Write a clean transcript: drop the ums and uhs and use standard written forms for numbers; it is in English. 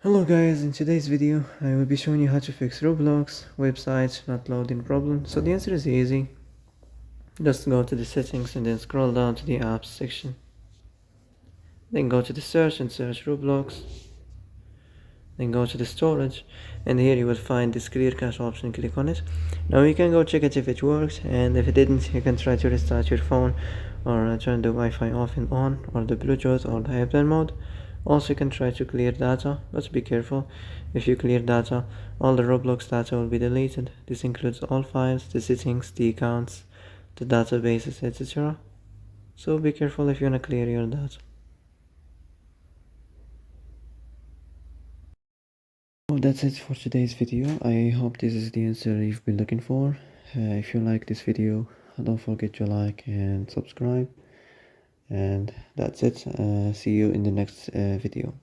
Hello guys, in today's video I will be showing you how to fix Roblox website not loading problem. So the answer is easy. Just go to the settings and then scroll down to the apps section. Then go to the search and search Roblox. Then go to the storage and here you will find this clear cache option. Click on it. Now you can go check it if it works, and if it didn't you can try to restart your phone or turn the Wi-Fi off and on, or the Bluetooth or the airplane mode. Also you can try to clear data, but be careful. If you clear data, all the Roblox data will be deleted. This includes all files, the settings, the accounts, the databases, etc. So be careful if you wanna clear your data. Well, that's it for today's video. I hope this is the answer you've been looking for. If you like this video, don't forget to like and subscribe. And that's it. See you in the next video.